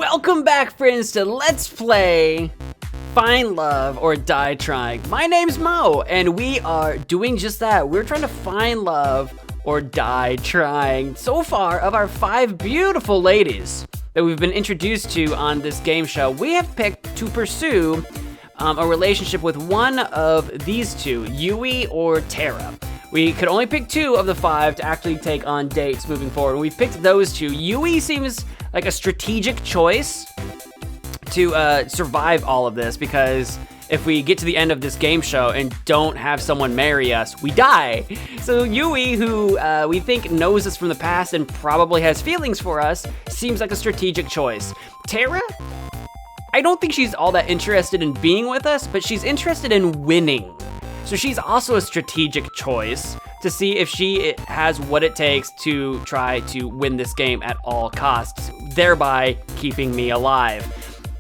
Welcome back, friends, to Let's Play Find Love or Die Trying. My name's Mo, and we are doing just that. We're trying to find love or die trying. So far, of our 5 beautiful ladies that we've been introduced to on this game show, we have picked to pursue a relationship with one of these two, Yui or Terra. We could only pick 2 of the 5 to actually take on dates moving forward. We picked those 2. Yui seems like a strategic choice to survive all of this, because if we get to the end of this game show and don't have someone marry us, we die. So Yui, who we think knows us from the past and probably has feelings for us, seems like a strategic choice. Terra, I don't think she's all that interested in being with us, but she's interested in winning. So she's also a strategic choice to see if she has what it takes to try to win this game at all costs, thereby keeping me alive.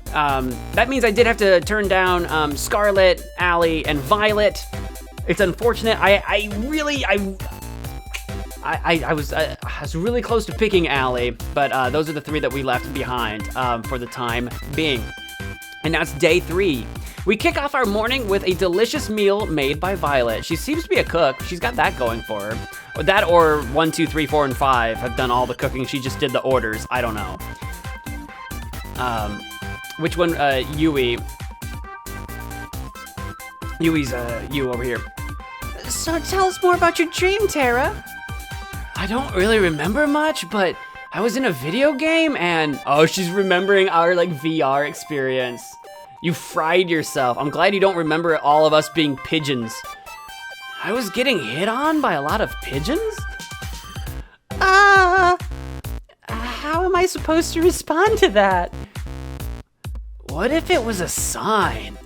That means I did have to turn down Scarlet, Allie, and Violet. It's unfortunate. I was really close to picking Allie, but those are the 3 that we left behind for the time being. And now it's day 3. We kick off our morning with a delicious meal made by Violet. She seems to be a cook. She's got that going for her. That or 1, 2, 3, 4, and 5 have done all the cooking. She just did the orders. I don't know. Which one? Yui. Yui's you over here. So tell us more about your dream, Terra. I don't really remember much, but I was in a video game and she's remembering our VR experience. You fried yourself. I'm glad you don't remember all of us being pigeons. I was getting hit on by a lot of pigeons? How am I supposed to respond to that? What if it was a sign?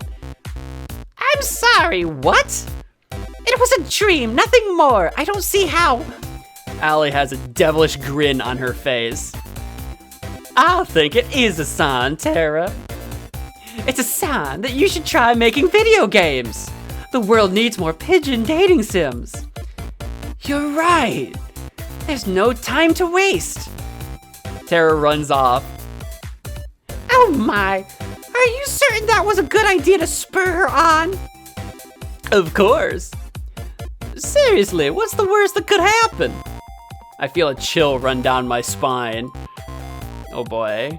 I'm sorry, what? It was a dream, nothing more. I don't see how. Allie has a devilish grin on her face. I think it is a sign, Terra. It's a sign that you should try making video games. The world needs more pigeon dating sims. You're right. There's no time to waste. Terra runs off. Oh my, are you certain that was a good idea to spur her on? Of course. Seriously, what's the worst that could happen? I feel a chill run down my spine. Oh boy.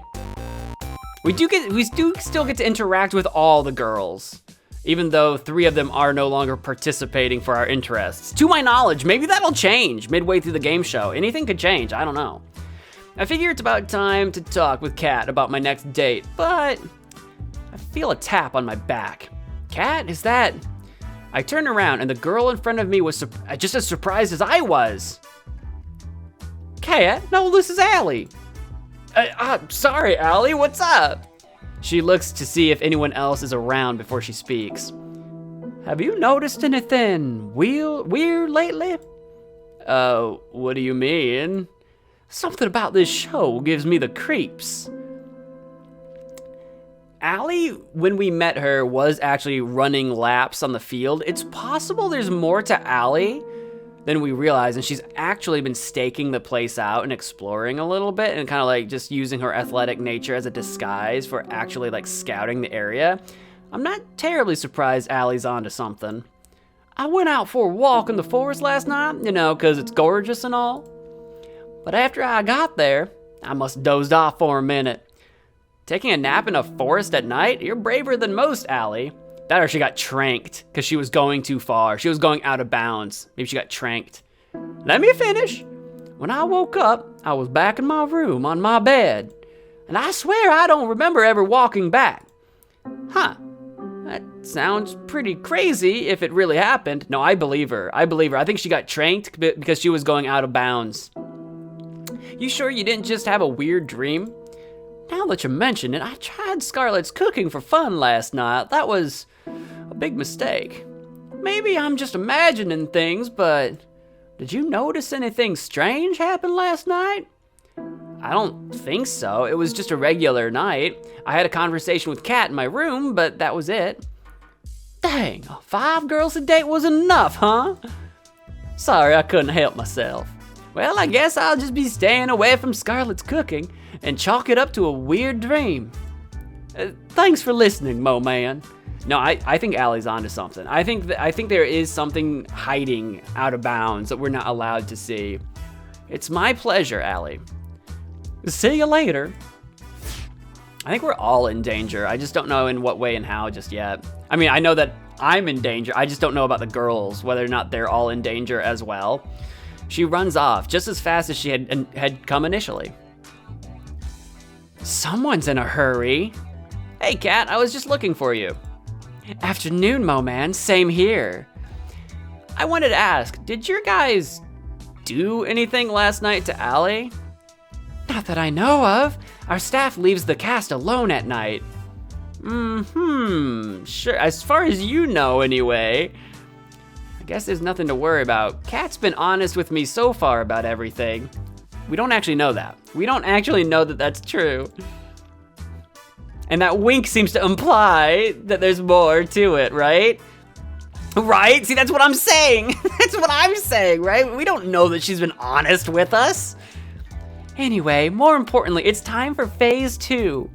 We do still get to interact with all the girls, even though 3 of them are no longer participating for our interests. To my knowledge, maybe that'll change midway through the game show. Anything could change, I don't know. I figure it's about time to talk with Kat about my next date, but I feel a tap on my back. Kat, is that? I turn around and the girl in front of me was just as surprised as I was. Kat, no, this is Allie. Sorry, Allie, what's up? She looks to see if anyone else is around before she speaks. Have you noticed anything weird lately? What do you mean? Something about this show gives me the creeps. Allie, when we met her, was actually running laps on the field. It's possible there's more to Allie than we realize, and she's actually been staking the place out and exploring a little bit and kind of just using her athletic nature as a disguise for actually scouting the area. I'm not terribly surprised Allie's onto something. I went out for a walk in the forest last night, because it's gorgeous and all. But after I got there, I must have dozed off for a minute. Taking a nap in a forest at night? You're braver than most, Allie. That or she got tranked because she was going too far. She was going out of bounds. Maybe she got tranked. Let me finish. When I woke up, I was back in my room on my bed. And I swear I don't remember ever walking back. Huh. That sounds pretty crazy if it really happened. No, I believe her. I think she got tranked because she was going out of bounds. You sure you didn't just have a weird dream? Now that you mention it, I tried Scarlet's cooking for fun last night. That was a big mistake. Maybe I'm just imagining things, but did you notice anything strange happen last night? I don't think so. It was just a regular night. I had a conversation with Kat in my room, but that was it. Dang, 5 girls a date was enough, huh? Sorry, I couldn't help myself. Well, I guess I'll just be staying away from Scarlett's cooking and chalk it up to a weird dream. Thanks for listening, Mo Man. No, I think Allie's onto something. I think there is something hiding out of bounds that we're not allowed to see. It's my pleasure, Allie. See you later. I think we're all in danger. I just don't know in what way and how just yet. I mean, I know that I'm in danger. I just don't know about the girls, whether or not they're all in danger as well. She runs off just as fast as she had come initially. Someone's in a hurry. Hey, Cat, I was just looking for you. Afternoon, Mo Man, same here. I wanted to ask, did your guys do anything last night to Allie? Not that I know of. Our staff leaves the cast alone at night. Sure, as far as you know anyway. I guess there's nothing to worry about. Cat's been honest with me so far about everything. We don't actually know that. We don't actually know that that's true. And that wink seems to imply that there's more to it, right? Right? See, that's what I'm saying. That's what I'm saying, right? We don't know that she's been honest with us. Anyway, more importantly, it's time for phase 2.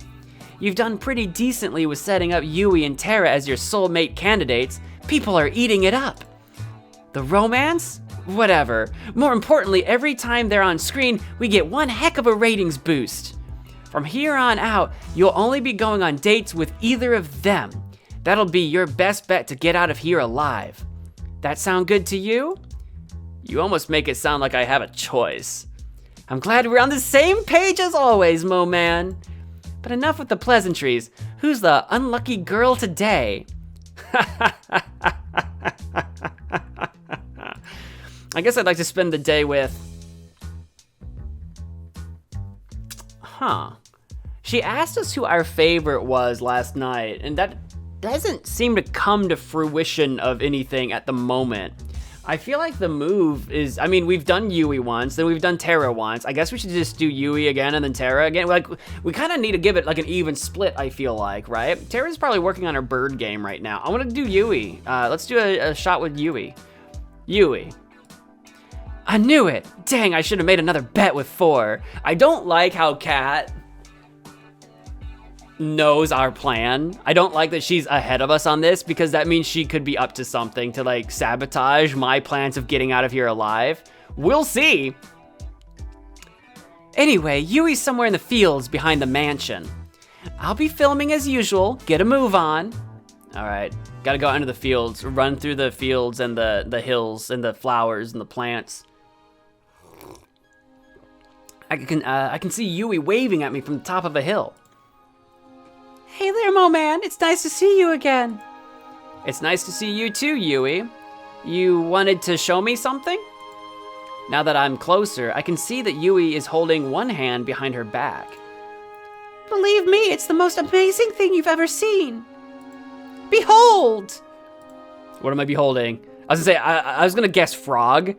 You've done pretty decently with setting up Yui and Terra as your soulmate candidates. People are eating it up. The romance? Whatever. More importantly, every time they're on screen, we get one heck of a ratings boost. From here on out, you'll only be going on dates with either of them. That'll be your best bet to get out of here alive. That sound good to you? You almost make it sound like I have a choice. I'm glad we're on the same page as always, Mo Man. But enough with the pleasantries. Who's the unlucky girl today? I guess I'd like to spend the day with... She asked us who our favorite was last night, and that doesn't seem to come to fruition of anything at the moment. I feel like the move is, I mean, we've done Yui once, then we've done Terra once. I guess we should just do Yui again and then Terra again. Like, we kind of need to give it like an even split, I feel like, right? Terra's probably working on her bird game right now. I want to do Yui. Let's do a shot with Yui. Yui. I knew it. Dang, I should have made another bet with 4. I don't like how Kat knows our plan. I don't like that she's ahead of us on this because that means she could be up to something to like sabotage my plans of getting out of here alive. We'll see. Anyway, Yui's somewhere in the fields behind the mansion. I'll be filming as usual. Get a move on. All right, gotta go out into the fields, run through the fields and the hills and the flowers and the plants. I can see Yui waving at me from the top of a hill. Hey there, Mo Man. It's nice to see you again. It's nice to see you too, Yui. You wanted to show me something? Now that I'm closer, I can see that Yui is holding one hand behind her back. Believe me, it's the most amazing thing you've ever seen. Behold! What am I beholding? I was gonna say, I was gonna guess frog.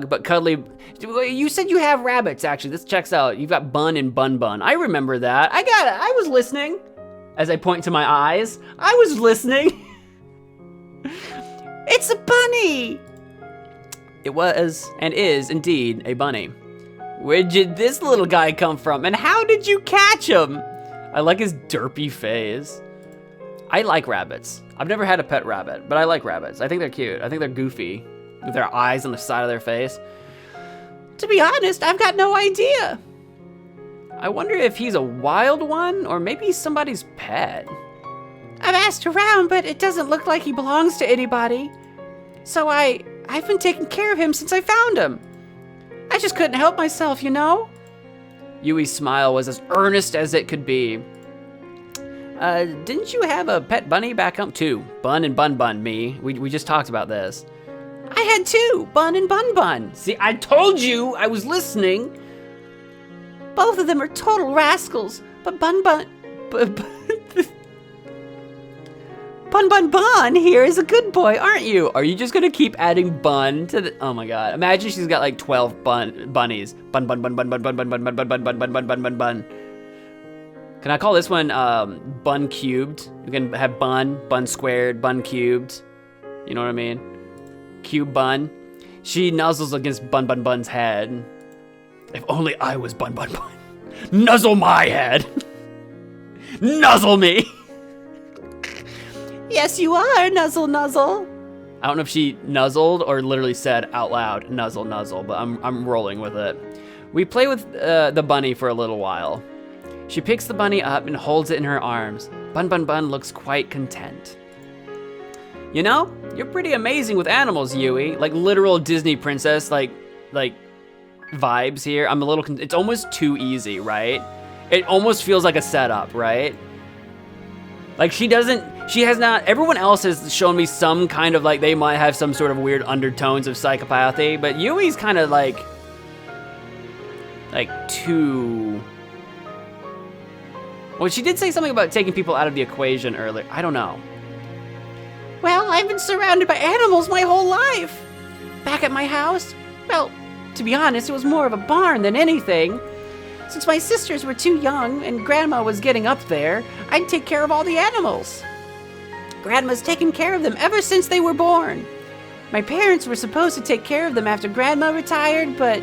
But Cuddly, you said you have rabbits, actually. This checks out. You've got Bun and Bunbun. I remember that. I got it. I was listening. As I point to my eyes, I was listening. It's a bunny. It was and is indeed a bunny. Where did this little guy come from? And how did you catch him? I like his derpy face. I like rabbits. I've never had a pet rabbit, but I like rabbits. I think they're cute. I think they're goofy. With their eyes on the side of their face. To be honest, I've got no idea. I wonder if he's a wild one or maybe somebody's pet. I've asked around, but it doesn't look like he belongs to anybody. So I've been taking care of him since I found him. I just couldn't help myself, you know? Yui's smile was as earnest as it could be. Didn't you have a pet bunny back home? 2. Bun and Bunbun, me. We just talked about this. I had 2, Bun and Bunbun. See, I told you I was listening. Both of them are total rascals, but Bunbun here is a good boy, aren't you? Are you just gonna keep adding Bun to the? Oh my God! Imagine she's got like 12 bunnies. Bun. Can I call this one Bun cubed? We can have Bun squared, Bun cubed. You know what I mean? Cube Bun. She nuzzles against bunbunbun's head. If only I was bunbunbun. Nuzzle my head. Nuzzle me. Yes, you are, nuzzle, nuzzle. I don't know if she nuzzled or literally said out loud, nuzzle, nuzzle, but I'm rolling with it. We play with the bunny for a little while. She picks the bunny up and holds it in her arms. Bunbunbun looks quite content. You know, you're pretty amazing with animals, Yui. Like literal Disney princess, like vibes here. I'm a little, it's almost too easy, right? It almost feels like a setup, right? Like she has not, everyone else has shown me some kind of like, they might have some sort of weird undertones of psychopathy, but Yui's kind of like too, well, she did say something about taking people out of the equation earlier. I don't know. Well, I've been surrounded by animals my whole life. Back at my house, well, to be honest, it was more of a barn than anything. Since my sisters were too young and Grandma was getting up there, I'd take care of all the animals. Grandma's taken care of them ever since they were born. My parents were supposed to take care of them after Grandma retired, but...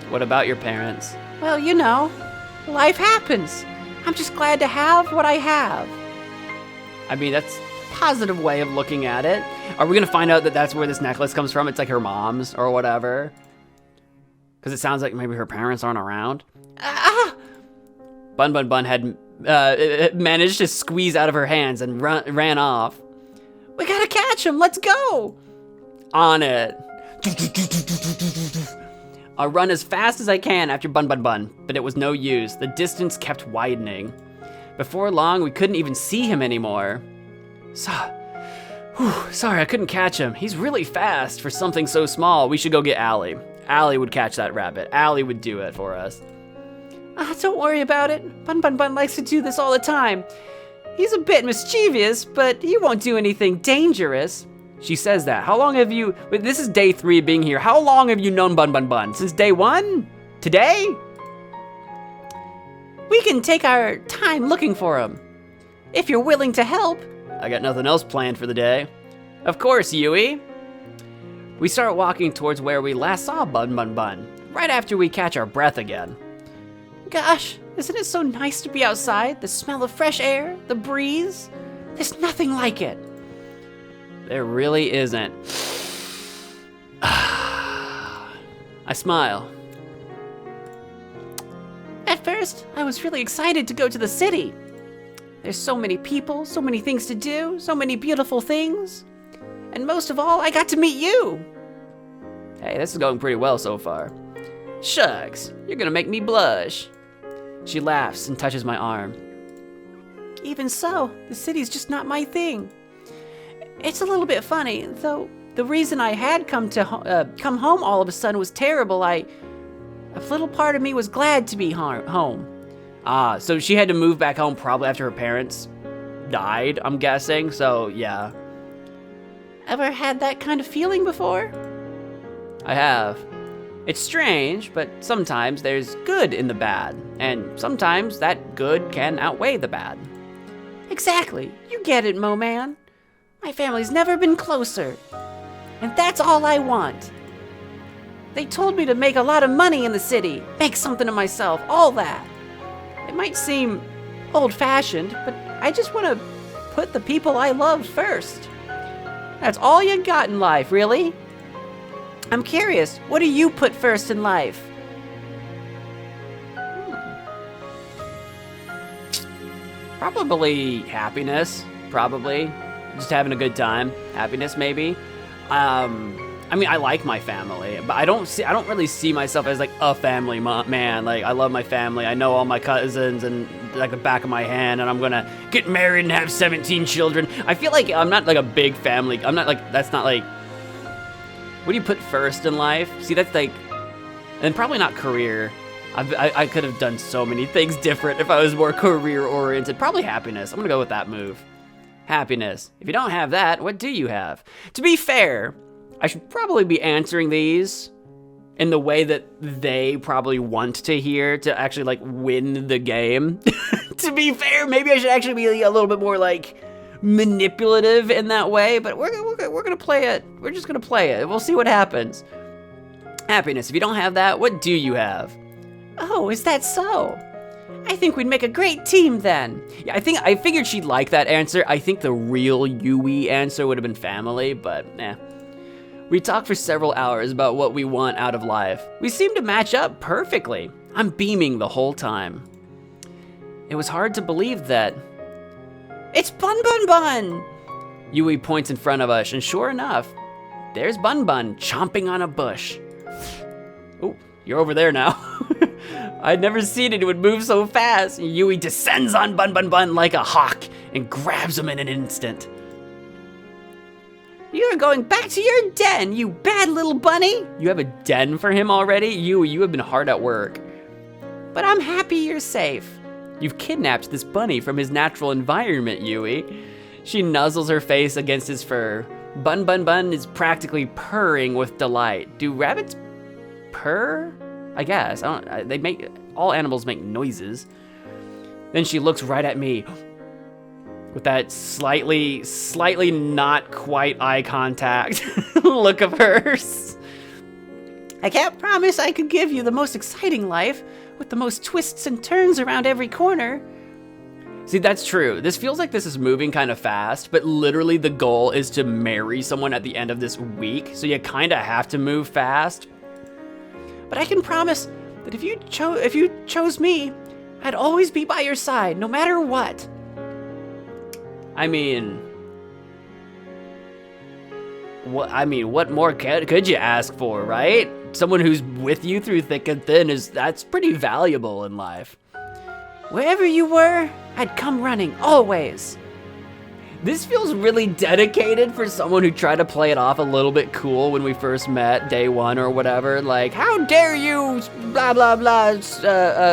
What about your parents? Well, you know, life happens. I'm just glad to have what I have. I mean, that's a positive way of looking at it. Are we gonna find out that that's where this necklace comes from? It's like her mom's or whatever? Because it sounds like maybe her parents aren't around. Bunbunbun had managed to squeeze out of her hands and ran off. We gotta catch him, let's go! On it. I'll run as fast as I can after Bunbunbun, but it was no use. The distance kept widening. Before long, we couldn't even see him anymore. Sorry, I couldn't catch him. He's really fast for something so small. We should go get Allie. Allie would catch that rabbit. Allie would do it for us. Don't worry about it. Bunbunbun likes to do this all the time. He's a bit mischievous, but he won't do anything dangerous. She says that. How long have you... This is day 3 of being here. How long have you known Bunbunbun? Since day 1? Today? We can take our time looking for him. If you're willing to help. I got nothing else planned for the day. Of course, Yui. We start walking towards where we last saw Bunbunbun, right after we catch our breath again. Gosh, isn't it so nice to be outside? The smell of fresh air, the breeze. There's nothing like it. There really isn't. I smile. At first, I was really excited to go to the city. There's so many people, so many things to do, so many beautiful things. And most of all, I got to meet you. Hey, this is going pretty well so far. Shucks, you're gonna make me blush. She laughs and touches my arm. Even so, the city's just not my thing. It's a little bit funny, though the reason I had come home all of a sudden was terrible. A little part of me was glad to be home. So she had to move back home probably after her parents died, I'm guessing, so yeah. Ever had that kind of feeling before? I have. It's strange, but sometimes there's good in the bad, and sometimes that good can outweigh the bad. Exactly. You get it, Mo Man. My family's never been closer, and that's all I want. They told me to make a lot of money in the city, make something of myself, all that. It might seem old-fashioned, but I just want to put the people I love first. That's all you got in life, really? I'm curious, what do you put first in life? Probably happiness, probably. Just having a good time. Happiness, maybe. I mean, I like my family, but I don't really see myself as like a family man. Like, I love my family. I know all my cousins and like the back of my hand, and I'm gonna get married and have 17 children. I feel like I'm not like a big family. I'm not like, that's not like, what do you put first in life? See, that's like, and probably not career. I could have done so many things different if I was more career oriented. Probably happiness. I'm gonna go with that move. Happiness. If you don't have that, what do you have? To be fair, I should probably be answering these in the way that they probably want to hear to actually like win the game. To be fair, maybe I should actually be a little bit more like manipulative in that way, but we're gonna play it. We're just gonna play it. We'll see what happens. Happiness, if you don't have that, what do you have? Oh, is that so? I think we'd make a great team then. Yeah, I figured she'd like that answer. I think the real Yui answer would have been family, but We talked for several hours about what we want out of life. We seem to match up perfectly. I'm beaming the whole time. It was hard to believe that. It's bunbunbun! Yui points in front of us, and sure enough, there's Bunbun chomping on a bush. Oh, you're over there now. I'd never seen it would move so fast. Yui descends on bunbunbun like a hawk and grabs him in an instant. You're going back to your den, you bad little bunny. You have a den for him already? Yui, you have been hard at work. But I'm happy you're safe. You've kidnapped this bunny from his natural environment, Yui. She nuzzles her face against his fur. Bunbunbun is practically purring with delight. Do rabbits purr? I guess. All animals make noises. Then she looks right at me with that slightly not quite eye contact look of hers. I can't promise I could give you the most exciting life with the most twists and turns around every corner. See, that's true. This feels like this is moving kind of fast, but literally the goal is to marry someone at the end of this week, so you kind of have to move fast. But I can promise that if you chose me, I'd always be by your side, no matter what. I mean, what more could you ask for, right? Someone who's with you through thick and thin that's pretty valuable in life. Wherever you were, I'd come running, always. This feels really dedicated for someone who tried to play it off a little bit cool when we first met, day one or whatever. Like, how dare you, blah, blah, blah,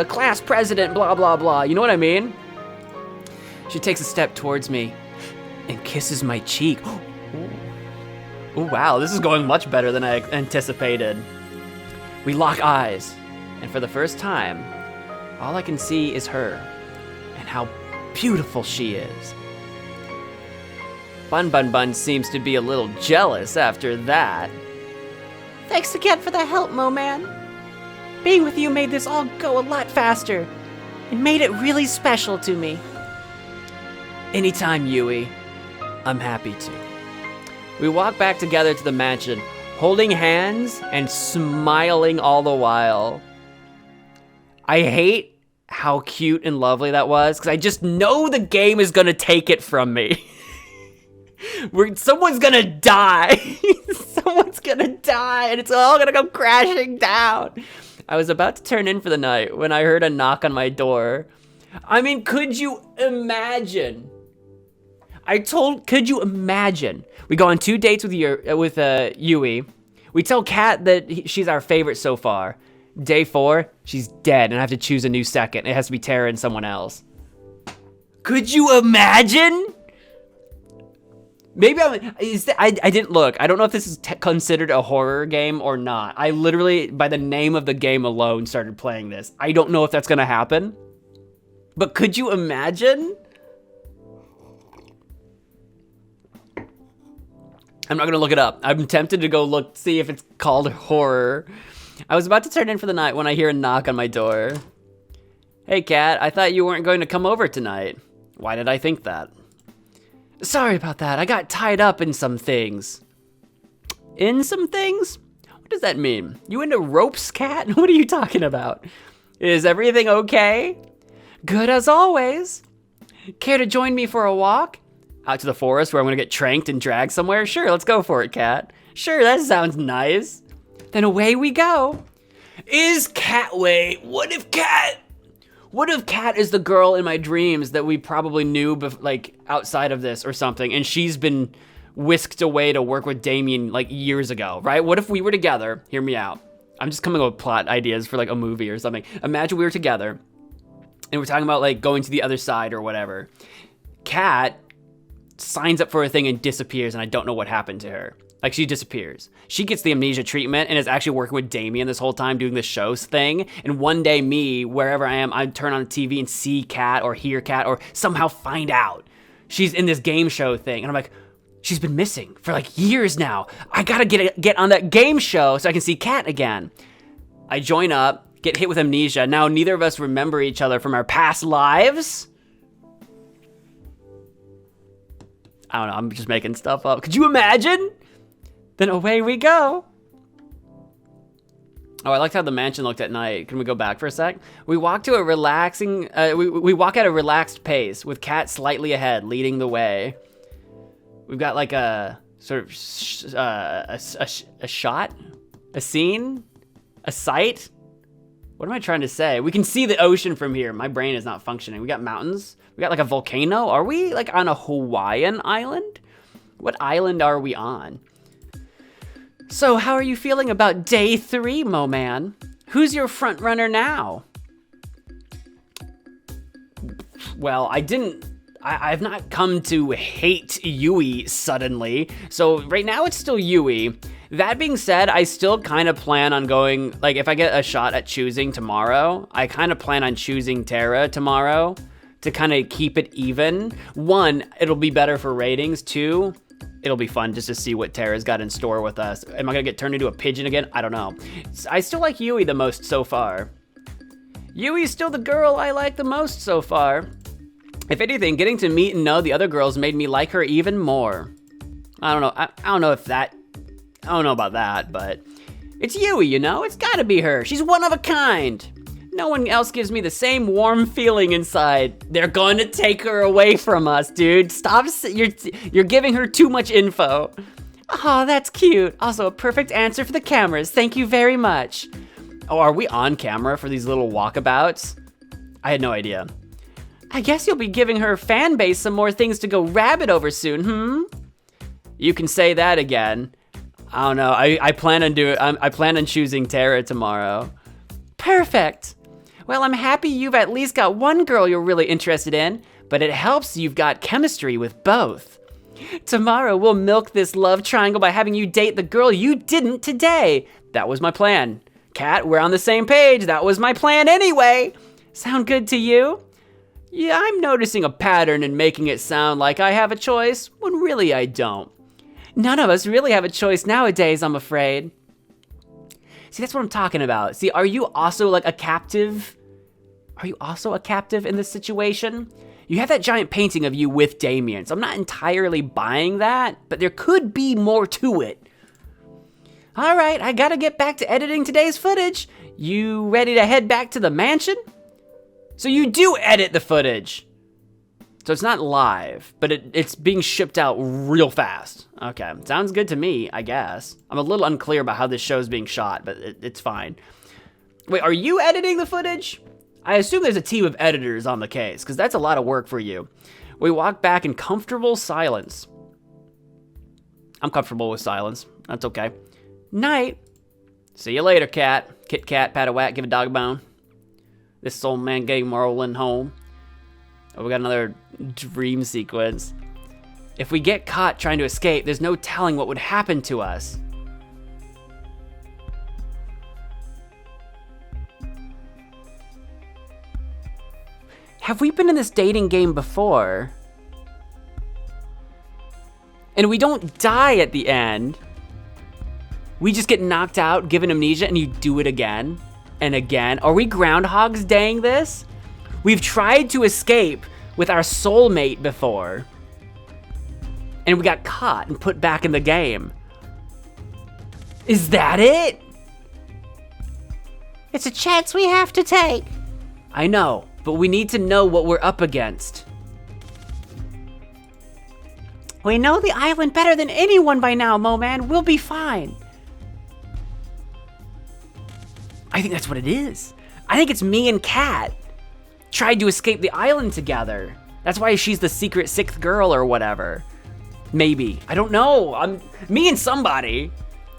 class president, blah, blah, blah. You know what I mean? She takes a step towards me and kisses my cheek. Oh, wow, this is going much better than I anticipated. We lock eyes, and for the first time, all I can see is her and how beautiful she is. Bunbunbun seems to be a little jealous after that. Thanks again for the help, Mo Man. Being with you made this all go a lot faster. It made it really special to me. Anytime, Yui. I'm happy to. We walk back together to the mansion, holding hands and smiling all the while. I hate how cute and lovely that was, because I just know the game is gonna take it from me. Someone's gonna die. Someone's gonna die, and it's all gonna come crashing down. I was about to turn in for the night when I heard a knock on my door. I mean, could you imagine? Could you imagine? We go on 2 dates with Yui. We tell Kat that she's our favorite so far. Day 4, she's dead, and I have to choose a new second. It has to be Terra and someone else. Could you imagine? Maybe I didn't look. I don't know if this is considered a horror game or not. I literally, by the name of the game alone, started playing this. I don't know if that's gonna happen. But could you imagine? I'm not gonna look it up. I'm tempted to go see if it's called horror. I was about to turn in for the night when I hear a knock on my door. Hey, Kat, I thought you weren't going to come over tonight. Why did I think that? Sorry about that. I got tied up in some things. In some things? What does that mean? You into ropes, Kat? What are you talking about? Is everything okay? Good as always. Care to join me for a walk? Out to the forest where I'm gonna get tranked and dragged somewhere? Sure, let's go for it, Kat. Sure, that sounds nice. Then away we go. What if Kat is the girl in my dreams that we probably knew outside of this or something, and she's been whisked away to work with Damien years ago, right? What if we were together? Hear me out. I'm just coming up with plot ideas for a movie or something. Imagine we were together and we're talking about going to the other side or whatever. Kat signs up for a thing and disappears, and I don't know what happened to her. She disappears. She gets the amnesia treatment and is actually working with Damien this whole time doing this show's thing. And one day wherever I am, I turn on the TV and see Kat or hear Kat or somehow find out she's in this game show thing. And I'm like, she's been missing for like years now. I gotta get on that game show so I can see Kat again. I join up, get hit with amnesia. Now neither of us remember each other from our past lives. I don't know, I'm just making stuff up. Could you imagine? Then away we go. Oh, I liked how the mansion looked at night. Can we go back for a sec? We walk to a relaxing, we walk at a relaxed pace with Kat slightly ahead, leading the way. We've got like a sort of a shot, a scene, a sight. What am I trying to say? We can see the ocean from here. My brain is not functioning. We got mountains. We got like a volcano. Are we like on a Hawaiian island? What island are we on? So how are you feeling about day 3, Mo Man? Who's your front runner now? Well, I've not come to hate Yui suddenly. So right now it's still Yui. That being said, I still kind of plan on going, like if I get a shot at choosing tomorrow, I kind of plan on choosing Terra tomorrow to kind of keep it even. 1, it'll be better for ratings. 2, it'll be fun just to see what Terra's got in store with us. Am I gonna get turned into a pigeon again? I don't know. I still like Yui the most so far. Yui's still the girl I like the most so far. If anything, getting to meet and know the other girls made me like her even more. I don't know. I don't know about that, but it's Yui, you know? It's gotta be her. She's one of a kind. No one else gives me the same warm feeling inside. They're going to take her away from us, dude. Stop. You're giving her too much info. Oh, that's cute. Also, a perfect answer for the cameras. Thank you very much. Oh, are we on camera for these little walkabouts? I had no idea. I guess you'll be giving her fan base some more things to go rabbit over soon, You can say that again. I don't know. I plan on choosing Terra tomorrow. Perfect. Well, I'm happy you've at least got one girl you're really interested in, but it helps you've got chemistry with both. Tomorrow we'll milk this love triangle by having you date the girl you didn't today. That was my plan. Kat, we're on the same page. That was my plan anyway. Sound good to you? Yeah, I'm noticing a pattern and making it sound like I have a choice, when really I don't. None of us really have a choice nowadays, I'm afraid. See, that's what I'm talking about. See, are you also like a captive? Are you also a captive in this situation? You have that giant painting of you with Damien, so I'm not entirely buying that, but there could be more to it. All right, I gotta get back to editing today's footage. You ready to head back to the mansion? So you do edit the footage. So it's not live, but it's being shipped out real fast. Okay, sounds good to me, I guess. I'm a little unclear about how this show's being shot, but it's fine. Wait, are you editing the footage? I assume there's a team of editors on the case, because that's a lot of work for you. We walk back in comfortable silence. I'm comfortable with silence. That's okay. Night. See you later, cat. Kit kat, pat a whack, give a dog a bone. This old man game rolling home. Oh, we got another dream sequence. If we get caught trying to escape, there's no telling what would happen to us. Have we been in this dating game before? And we don't die at the end. We just get knocked out, given amnesia, and you do it again and again. Are we Groundhog's Daying this? We've tried to escape with our soulmate before, and we got caught and put back in the game. Is that it? It's a chance we have to take. I know, but we need to know what we're up against. We know the island better than anyone by now, Mo Man. We'll be fine. I think that's what it is. I think it's me and Kat tried to escape the island together. That's why she's the secret sixth girl or whatever. Maybe. I don't know. Me and somebody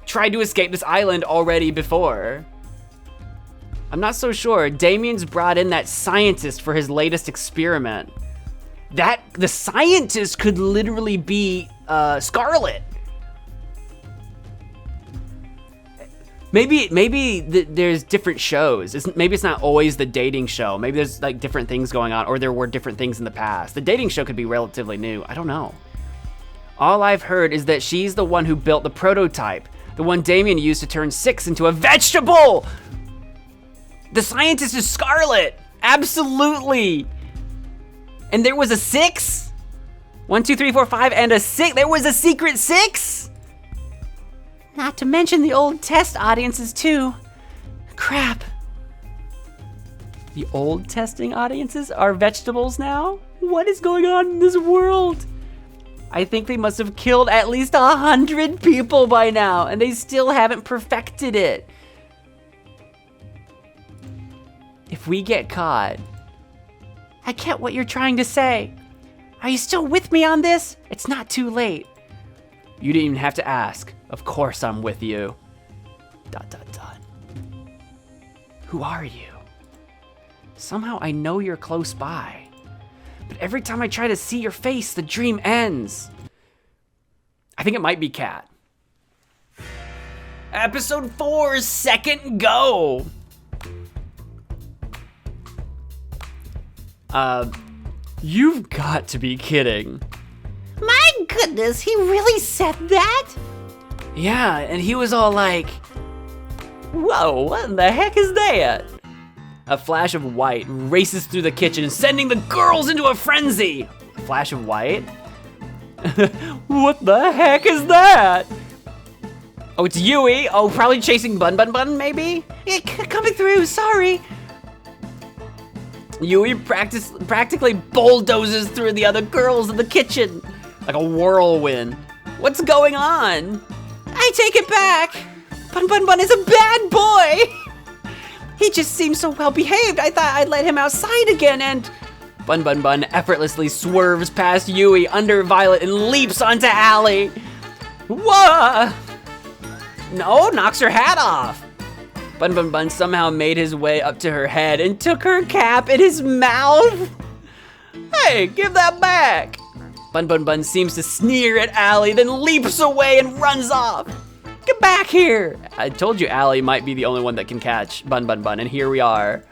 tried to escape this island already before. I'm not so sure. Damien's brought in that scientist for his latest experiment. The scientist could literally be Scarlet. there's different shows. Maybe it's not always the dating show. Maybe there's like different things going on, or there were different things in the past. The dating show could be relatively new. I don't know. All I've heard is that she's the one who built the prototype, the one Damien used to turn 6 into a vegetable. The scientist is Scarlet. Absolutely. And there was a 6? 1, 2, 3, 4, 5, and a 6. There was a secret 6? Not to mention the old test audiences too. Crap. The old testing audiences are vegetables now? What is going on in this world? I think they must have killed at least 100 people by now, and they still haven't perfected it. If we get caught... I get what you're trying to say. Are you still with me on this? It's not too late. You didn't even have to ask. Of course I'm with you. ... Who are you? Somehow I know you're close by. But every time I try to see your face, the dream ends. I think it might be Cat. Episode 4, second go. You've got to be kidding. My goodness, he really said that? Yeah, and he was all like, whoa, what in the heck is that? A flash of white races through the kitchen, sending the girls into a frenzy. Flash of white? What the heck is that? Oh, it's Yui. Oh, probably chasing bunbunbun, maybe? Coming through, sorry. Yui practically bulldozes through the other girls in the kitchen like a whirlwind. What's going on? I take it back. Bunbunbun is a bad boy. He just seems so well behaved. I thought I'd let him outside again and... Bunbunbun effortlessly swerves past Yui under Violet and leaps onto Allie. Whoa! No, knocks her hat off. Bunbunbun somehow made his way up to her head and took her cap in his mouth. Hey, give that back. Bunbunbun seems to sneer at Allie, then leaps away and runs off. Get back here. I told you Allie might be the only one that can catch Bunbunbun, and here we are.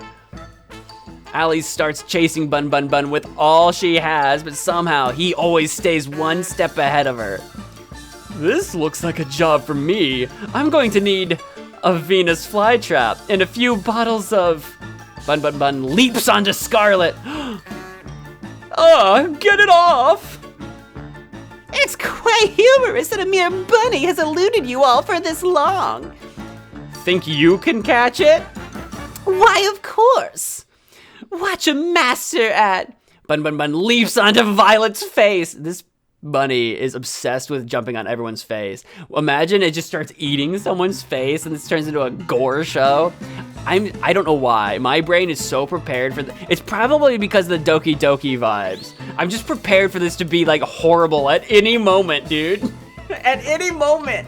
Allie starts chasing Bunbunbun with all she has, but somehow he always stays one step ahead of her. This looks like a job for me. I'm going to need a Venus flytrap and a few bottles of... Bunbunbun leaps onto Scarlet. Get it off! It's quite humorous that a mere bunny has eluded you all for this long. Think you can catch it? Why, of course. Watch a master at... Bunbunbun leaps onto Violet's face. This bunny is obsessed with jumping on everyone's face. Imagine it just starts eating someone's face and this turns into a gore show. I don't know why. My brain is so prepared for it's probably because of the Doki Doki vibes. I'm just prepared for this to be like horrible at any moment, dude. At any moment.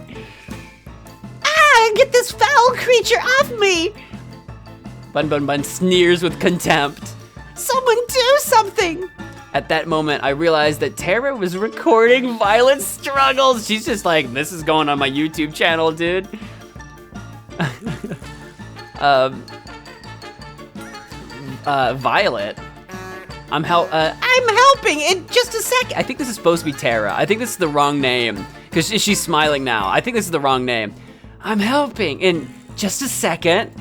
Get this foul creature off me! Bunbunbun sneers with contempt. Someone do something! At that moment, I realized that Terra was recording Violet's struggles. She's just like, this is going on my YouTube channel, dude. Violet. I'm helping in just a second. I think this is supposed to be Terra. I think this is the wrong name because she's smiling now. I think this is the wrong name. I'm helping in just a second.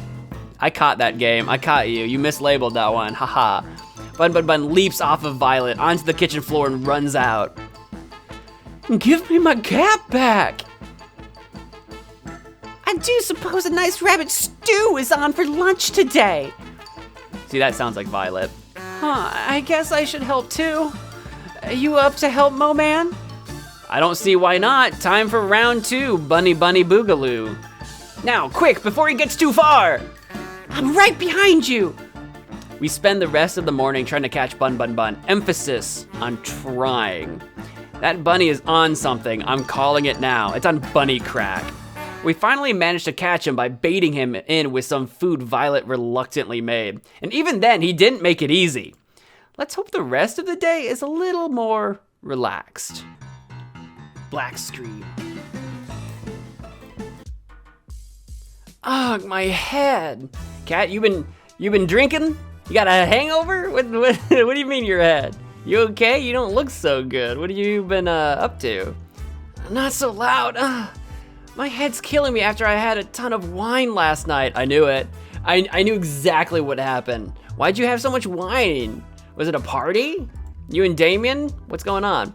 I caught that game. I caught you. You mislabeled that one. Haha. Bunbunbun leaps off of Violet onto the kitchen floor and runs out. Give me my cap back. I do suppose a nice rabbit stew is on for lunch today. See, that sounds like Violet. I guess I should help too. Are you up to help, Mo Man? I don't see why not. Time for round 2, Bunny Bunny Boogaloo. Now, quick, before he gets too far. I'm right behind you. We spend the rest of the morning trying to catch Bunbunbun. Emphasis on trying. That bunny is on something. I'm calling it now. It's on bunny crack. We finally managed to catch him by baiting him in with some food Violet reluctantly made. And even then, he didn't make it easy. Let's hope the rest of the day is a little more relaxed. Black screen. Ugh, my head. Cat, you been drinking? You got a hangover? What do you mean your head? You okay? You don't look so good. What have you been up to? Not so loud. My head's killing me after I had a ton of wine last night. I knew it. I knew exactly what happened. Why'd you have so much wine? Was it a party? You and Damien? What's going on?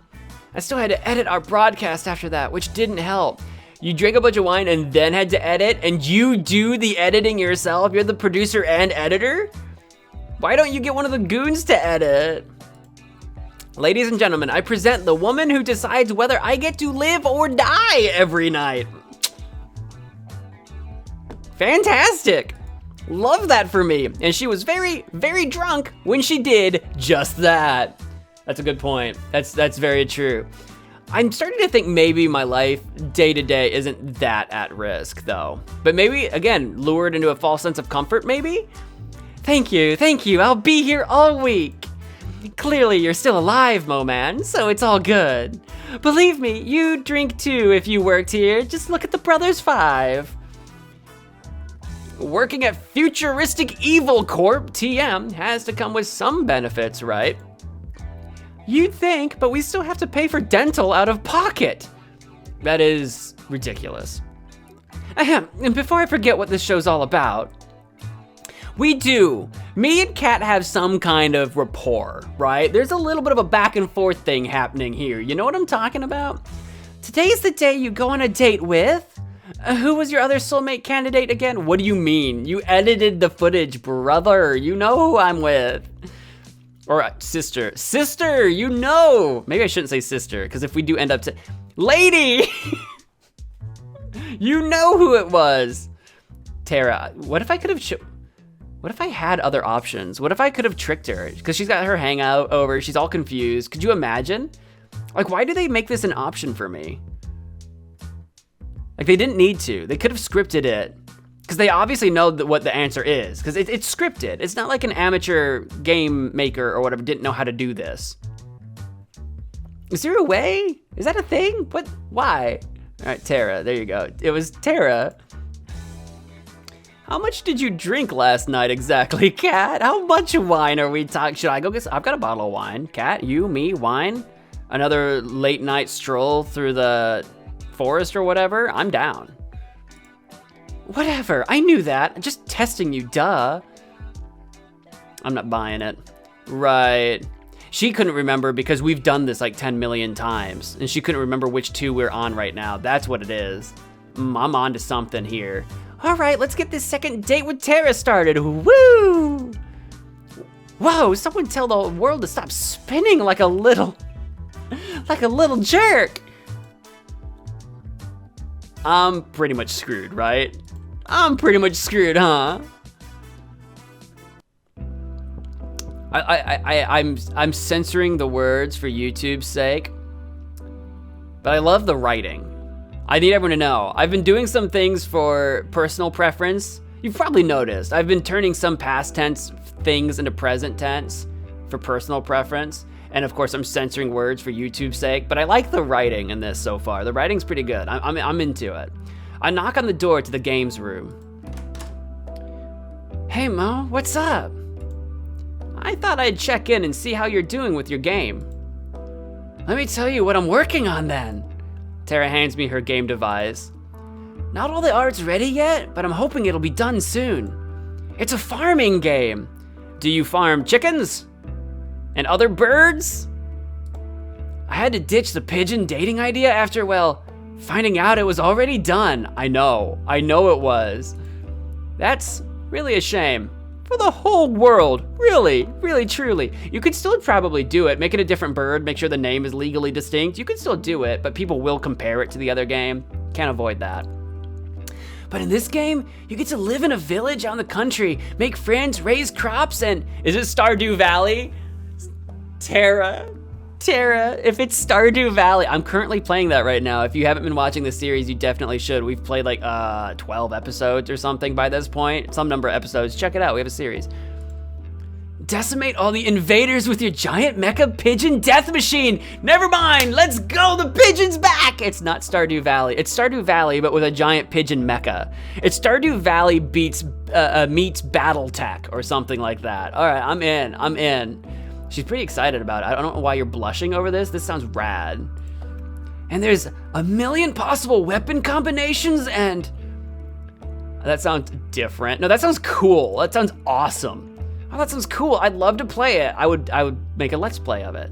I still had to edit our broadcast after that, which didn't help. You drank a bunch of wine and then had to edit, and you do the editing yourself? You're the producer and editor? Why don't you get one of the goons to edit? Ladies and gentlemen, I present the woman who decides whether I get to live or die every night. Fantastic. Love that for me. And she was very, very drunk when she did just that. That's a good point. That's very true. I'm starting to think maybe my life day to day isn't that at risk though. But maybe, again, lured into a false sense of comfort maybe? Thank you. I'll be here all week. Clearly you're still alive, Mo Man, so it's all good. Believe me, you'd drink too if you worked here. Just look at the Brothers 5. Working at Futuristic Evil Corp, TM, has to come with some benefits, right? You'd think, but we still have to pay for dental out of pocket. That is ridiculous. Ahem, and before I forget what this show's all about, me and Kat have some kind of rapport, right? There's a little bit of a back and forth thing happening here. You know what I'm talking about? Today's the day you go on a date with... who was your other soulmate candidate again? What do you mean? You edited the footage, brother. You know who I'm with. Or sister. Sister, you know. Maybe I shouldn't say sister, because if we do end up to... Lady! You know who it was. Terra, what if I could have... What if I had other options? What if I could have tricked her? Because she's got her hangout over, she's all confused. Could you imagine? Like, why do they make this an option for me? Like, they didn't need to. They could have scripted it. Because they obviously know what the answer is. Because it's scripted. It's not like an amateur game maker or whatever didn't know how to do this. Is there a way? Is that a thing? What? Why? All right, Terra. There you go. It was Terra. How much did you drink last night exactly, Kat? How much wine are we talking? Should I go get some? I've got a bottle of wine. Kat, you, me, wine? Another late night stroll through the forest or whatever? I'm down. Whatever, I knew that. Just testing you, duh. I'm not buying it. Right. She couldn't remember because we've done this like 10 million times. And she couldn't remember which two we're on right now. That's what it is. I'm on to something here. All right, let's get this second date with Terra started. Woo! Whoa, someone tell the world to stop spinning like a little jerk. I'm pretty much screwed, right? I'm pretty much screwed, huh? I'm censoring the words for YouTube's sake, but I love the writing. I need everyone to know. I've been doing some things for personal preference. You've probably noticed. I've been turning some past tense things into present tense for personal preference. And of course, I'm censoring words for YouTube's sake, but I like the writing in this so far. The writing's pretty good. I'm into it. I knock on the door to the games room. Hey Mo, what's up? I thought I'd check in and see how you're doing with your game. Let me tell you what I'm working on then. Terra hands me her game device. Not all the art's ready yet, but I'm hoping it'll be done soon. It's a farming game. Do you farm chickens? And other birds? I had to ditch the pigeon dating idea after, well, finding out it was already done. I know it was. That's really a shame. For the whole world, really, truly. You could still probably do it, make it a different bird, make sure the name is legally distinct. You could still do it, but people will compare it to the other game. Can't avoid that. But in this game, you get to live in a village out in the country, make friends, raise crops, and is it Stardew Valley? Terra, if it's Stardew Valley. I'm currently playing that right now. If you haven't been watching the series, you definitely should. We've played like 12 episodes or something by this point. Some number of episodes. Check it out. We have a series. decimate all the invaders with your giant mecha pigeon death machine. Never mind, let's go, the pigeon's back. It's not Stardew Valley. It's Stardew Valley, but with a giant pigeon mecha. It's Stardew Valley meets Battletech or something like that. All right, I'm in. She's pretty excited about it. I don't know why you're blushing over this. This sounds rad. And there's a million possible weapon combinations and... That sounds different. No, that sounds cool. That sounds awesome. Oh, that sounds cool. I'd love to play it. I would make a let's play of it.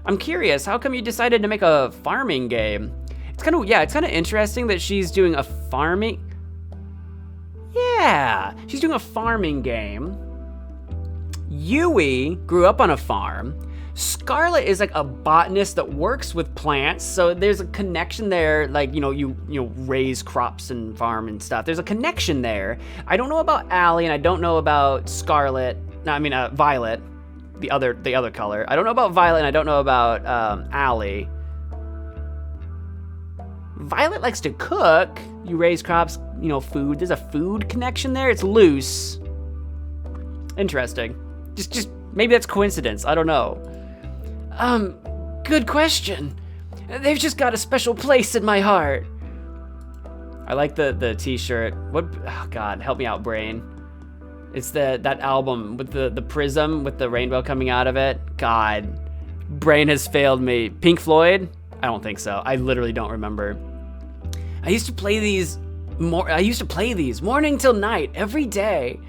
I'm curious, how come you decided to make a farming game? It's kind of interesting that she's doing a farming... Yeah, she's doing a farming game. Yui grew up on a farm. Scarlet is like a botanist that works with plants, so there's a connection there. Like, you raise crops and farm and stuff. There's a connection there. I don't know about Allie, and I don't know about Scarlet. No, I mean Violet, the other color. I don't know about Violet, and I don't know about Allie. Violet likes to cook. You raise crops, food. There's a food connection there. It's loose. Interesting. Just maybe that's coincidence. I don't know. Good question. They've just got a special place in my heart. I like the t-shirt. Oh God, help me out, brain. It's that album with the prism with the rainbow coming out of it. God, brain has failed me. Pink Floyd? I don't think so. I literally don't remember. I used to play these morning till night every day.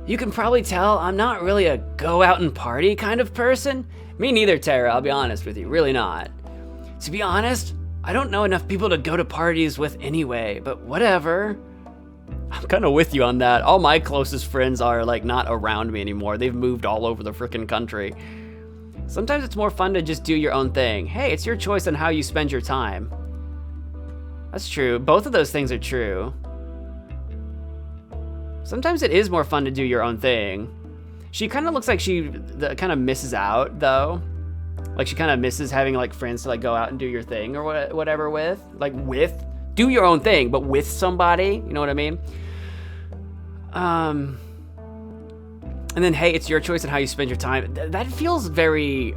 You can probably tell I'm not really a go out and party kind of person. Me neither, Terra, I'll be honest with you, really not. To be honest, I don't know enough people to go to parties with anyway, but whatever. I'm kind of with you on that. All my closest friends are like not around me anymore. They've moved all over the frickin' country. Sometimes it's more fun to just do your own thing. Hey, it's your choice on how you spend your time. That's true, both of those things are true. Sometimes it is more fun to do your own thing. She kind of looks like she kind of misses out, though. Like she kind of misses having like friends to like go out and do your thing or whatever with. Like do your own thing, but with somebody. You know what I mean? And then hey, it's your choice on how you spend your time. That feels very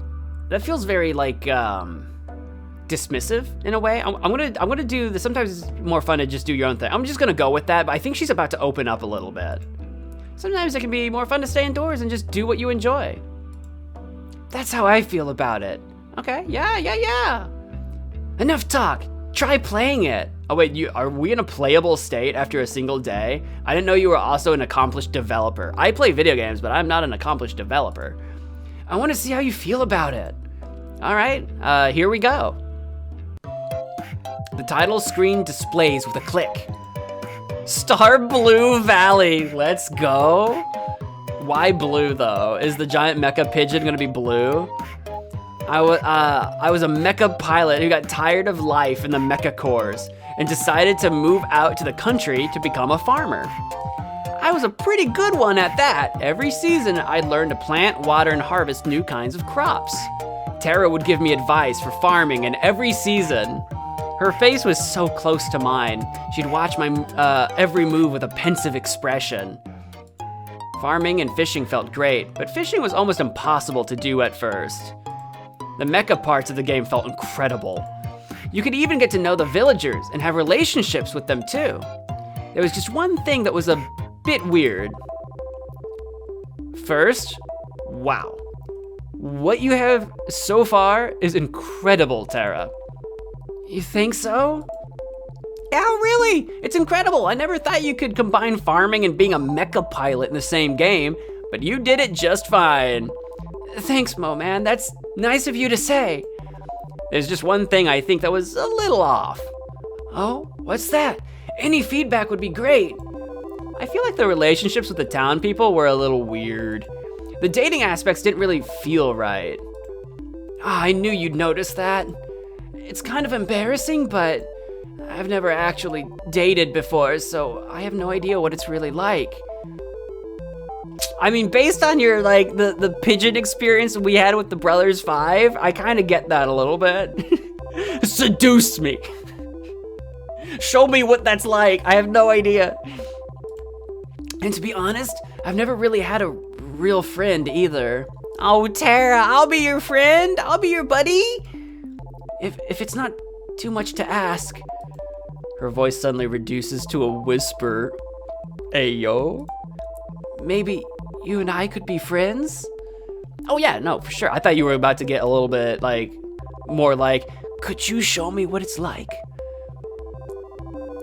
like dismissive in a way. I'm gonna do this. Sometimes it's more fun to just do your own thing. I'm just gonna go with that, but I think she's about to open up a little bit. Sometimes it can be more fun to stay indoors and just do what you enjoy. That's how I feel about it. Okay, yeah. Enough talk. Try playing it. Oh wait, are we in a playable state after a single day? I didn't know you were also an accomplished developer. I play video games, but I'm not an accomplished developer. I want to see how you feel about it. All right, here we go. The title screen displays with a click. Star Blue Valley, let's go. Why blue though? Is the giant mecha pigeon gonna be blue? I was a mecha pilot who got tired of life in the mecha cores and decided to move out to the country to become a farmer. I was a pretty good one at that. Every season, I'd learn to plant, water, and harvest new kinds of crops. Terra would give me advice for farming, and every season, her face was so close to mine. She'd watch my every move with a pensive expression. Farming and fishing felt great, but fishing was almost impossible to do at first. The mecha parts of the game felt incredible. You could even get to know the villagers and have relationships with them too. There was just one thing that was a bit weird. First, wow. What you have so far is incredible, Terra. You think so? Yeah, really? It's incredible. I never thought you could combine farming and being a mecha pilot in the same game, but you did it just fine. Thanks, Mo, man. That's nice of you to say. There's just one thing I think that was a little off. Oh, what's that? Any feedback would be great. I feel like the relationships with the town people were a little weird. The dating aspects didn't really feel right. I knew you'd notice that. It's kind of embarrassing, but I've never actually dated before, so I have no idea what it's really like. I mean, based on your, like, the pigeon experience we had with the Brothers 5, I kind of get that a little bit. Seduce me. Show me what that's like. I have no idea. And to be honest, I've never really had a real friend either. Oh, Terra, I'll be your friend. I'll be your buddy. If it's not too much to ask. Her voice suddenly reduces to a whisper. Hey, yo. Maybe you and I could be friends? Oh yeah, no, for sure. I thought you were about to get a little bit more like, could you show me what it's like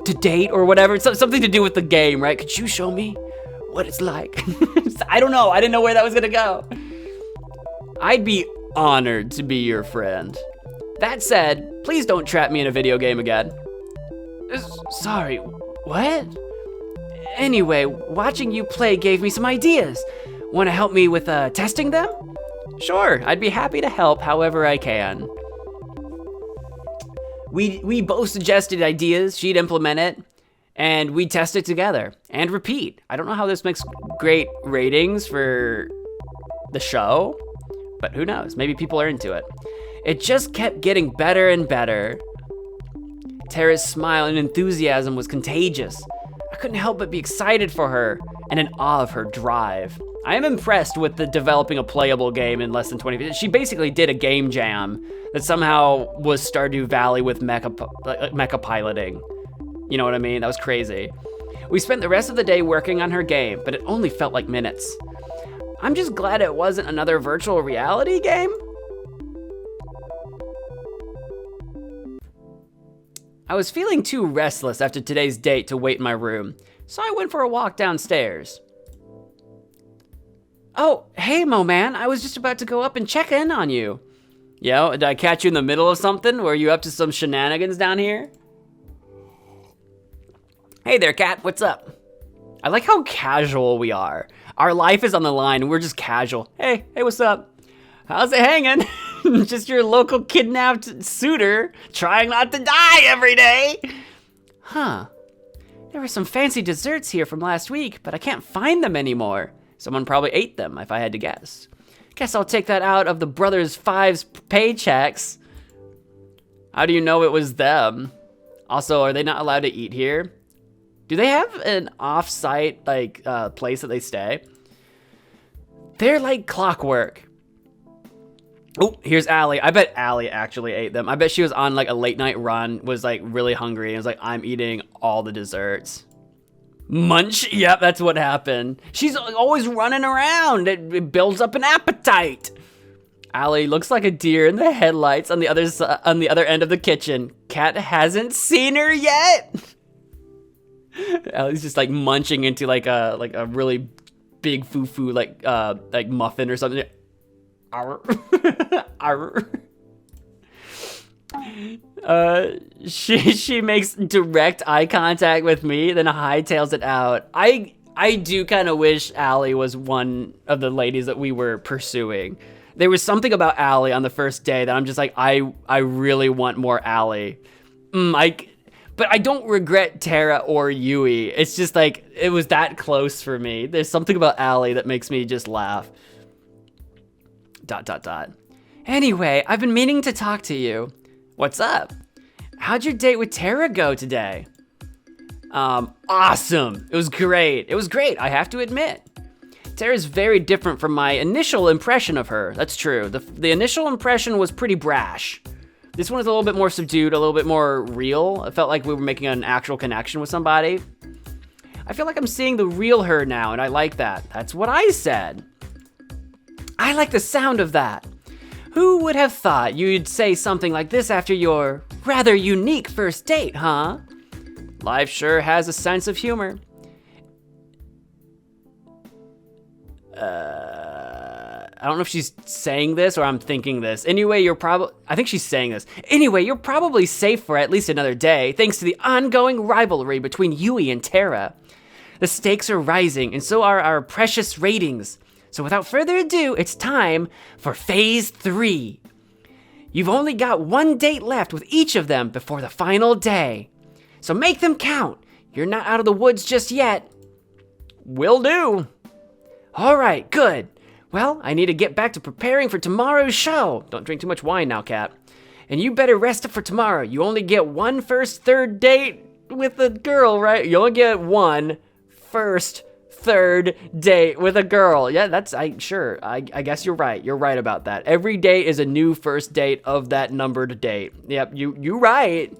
to date or whatever? It's something to do with the game, right? Could you show me what it's like? I don't know. I didn't know where that was gonna go. I'd be honored to be your friend. That said, please don't trap me in a video game again. Sorry, what? Anyway, watching you play gave me some ideas. Want to help me with testing them? Sure, I'd be happy to help however I can. We both suggested ideas, she'd implement it, and we'd test it together and repeat. I don't know how this makes great ratings for the show, but who knows? Maybe people are into it. It just kept getting better and better. Terra's smile and enthusiasm was contagious. I couldn't help but be excited for her and in awe of her drive. I am impressed with the developing a playable game in less than 20 minutes. She basically did a game jam that somehow was Stardew Valley with mecha piloting. You know what I mean? That was crazy. We spent the rest of the day working on her game, but it only felt like minutes. I'm just glad it wasn't another virtual reality game. I was feeling too restless after today's date to wait in my room, so I went for a walk downstairs. Oh, hey, Mo man, I was just about to go up and check in on you. Yo, did I catch you in the middle of something? Were you up to some shenanigans down here? Hey there, cat, what's up? I like how casual we are. Our life is on the line and we're just casual. Hey, what's up? How's it hanging? Just your local kidnapped suitor trying not to die every day. Huh. There were some fancy desserts here from last week, but I can't find them anymore. Someone probably ate them, if I had to guess. Guess I'll take that out of the Brothers Five's paychecks. How do you know it was them? Also, are they not allowed to eat here? Do they have an off-site, place that they stay? They're like clockwork. Oh, here's Allie. I bet Allie actually ate them. I bet she was on a late night run, was really hungry, and was like, I'm eating all the desserts. Munch? Yep, that's what happened. She's always running around. It builds up an appetite. Allie looks like a deer in the headlights on the other end of the kitchen. Cat hasn't seen her yet. Allie's just munching into a really big foo-foo muffin or something. Arr. Arr. She makes direct eye contact with me, then hightails it out. I do kind of wish Allie was one of the ladies that we were pursuing. There was something about Allie on the first day that I'm just like, I really want more Allie. But I don't regret Terra or Yui. It's just it was that close for me. There's something about Allie that makes me just laugh. ... Anyway, I've been meaning to talk to you. What's up? How'd your date with Terra go today? Awesome. It was great. I have to admit. Terra's very different from my initial impression of her. That's true. The initial impression was pretty brash. This one is a little bit more subdued, a little bit more real. It felt like we were making an actual connection with somebody. I feel like I'm seeing the real her now, and I like that. That's what I said. I like the sound of that. Who would have thought you'd say something like this after your rather unique first date, huh? Life sure has a sense of humor. I don't know if she's saying this or I'm thinking this. Anyway, I think she's saying this. Anyway, you're probably safe for at least another day, thanks to the ongoing rivalry between Yui and Terra. The stakes are rising, and so are our precious ratings. So without further ado, it's time for Phase 3. You've only got one date left with each of them before the final day. So make them count. You're not out of the woods just yet. Will do. All right, good. Well, I need to get back to preparing for tomorrow's show. Don't drink too much wine now, Cat. And you better rest up for tomorrow. You only get one first third date with a girl, right? You only get one first third date with a girl. Yeah, I guess you're right. You're right about that. Every day is a new first date of that numbered date. Yep, you right.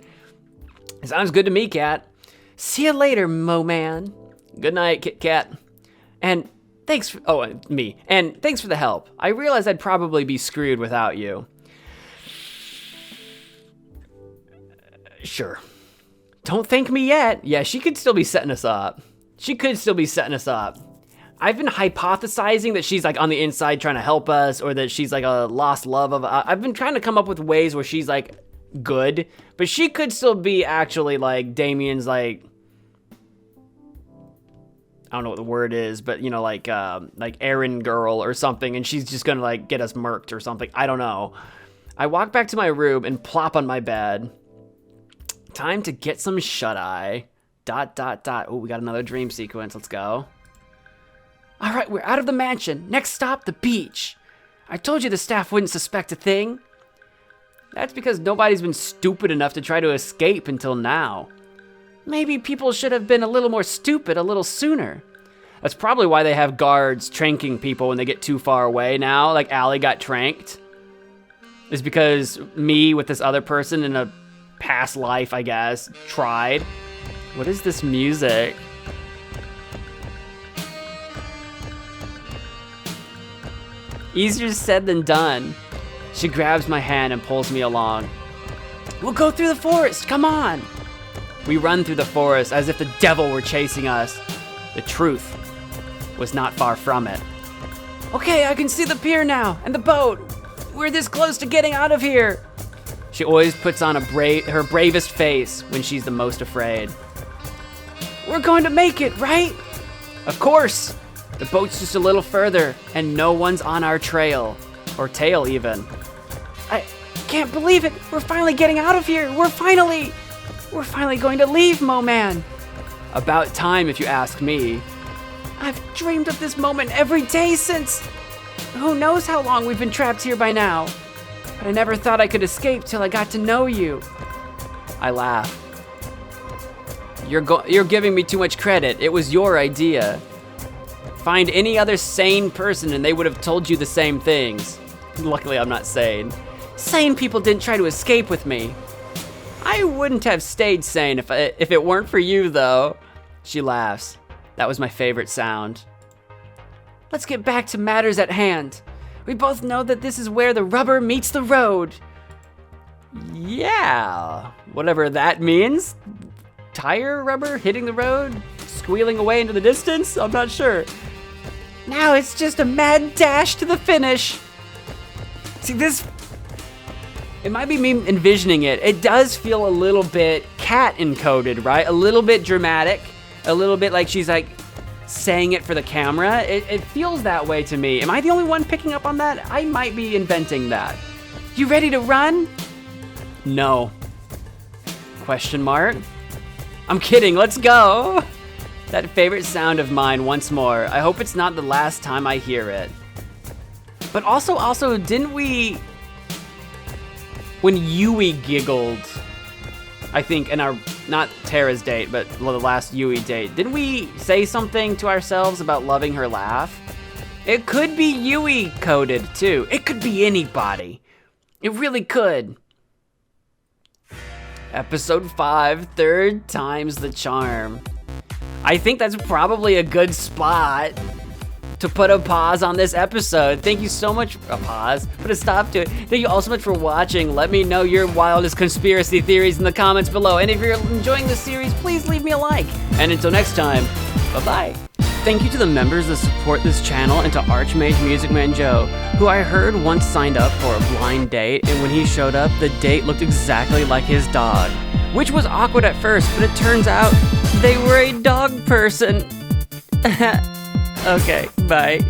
Sounds good to me, Cat. See you later, Mo Man. Good night, Kit Kat. And thanks for, And thanks for the help. I realized I'd probably be screwed without you. Sure. Don't thank me yet. Yeah, she could still be setting us up. I've been hypothesizing that she's like on the inside trying to help us, or that she's like a lost love of. I've been trying to come up with ways where she's like good, but she could still be actually like Damien's like, I don't know what the word is, but you know, like errand girl or something, and she's just gonna like get us murked or something. I don't know. I walk back to my room and plop on my bed. Time to get some shut-eye. ... Oh, we got another dream sequence. Let's go. All right, we're out of the mansion. Next stop, the beach. I told you the staff wouldn't suspect a thing. That's because nobody's been stupid enough to try to escape until now. Maybe people should have been a little more stupid a little sooner. That's probably why they have guards tranking people when they get too far away now. Like Allie got tranked. It's because me with this other person in a past life, I guess, tried. What is this music? Easier said than done. She grabs my hand and pulls me along. We'll go through the forest, come on! We run through the forest as if the devil were chasing us. The truth was not far from it. Okay, I can see the pier now, and the boat. We're this close to getting out of here. She always puts on her bravest face when she's the most afraid. We're going to make it, right? Of course. The boat's just a little further, and no one's on our trail. Or tail, even. I can't believe it. We're finally getting out of here. We're finally going to leave, Mo Man. About time, if you ask me. I've dreamed of this moment every day since... Who knows how long we've been trapped here by now. But I never thought I could escape till I got to know you. I laugh. You're giving me too much credit. It was your idea. Find any other sane person and they would have told you the same things. Luckily, I'm not sane. Sane people didn't try to escape with me. I wouldn't have stayed sane if it weren't for you, though. She laughs. That was my favorite sound. Let's get back to matters at hand. We both know that this is where the rubber meets the road. Yeah, whatever that means. Tire rubber hitting the road, squealing away into the distance? I'm not sure. Now it's just a mad dash to the finish. See, this... It might be me envisioning it. It does feel a little bit cat encoded, right? A little bit dramatic. A little bit like she's like saying it for the camera. It feels that way to me. Am I the only one picking up on that? I might be inventing that. You ready to run? No. Question mark? I'm kidding, let's go. That favorite sound of mine once more. I hope it's not the last time I hear it. But also, didn't we... When Yui giggled, I think in our, not Terra's date, but the last Yui date, didn't we say something to ourselves about loving her laugh? It could be Yui coded too. It could be anybody. It really could. Episode 5, third time's the charm. I think that's probably a good spot to put a pause on this episode. Thank you so much. A pause? Put a stop to it. Thank you all so much for watching. Let me know your wildest conspiracy theories in the comments below. And if you're enjoying this series, please leave me a like. And until next time, bye-bye. Thank you to the members that support this channel and to Archmage MagicManMo, who I heard once signed up for a blind date, and when he showed up, the date looked exactly like his dog. Which was awkward at first, but it turns out they were a dog person. Okay, bye.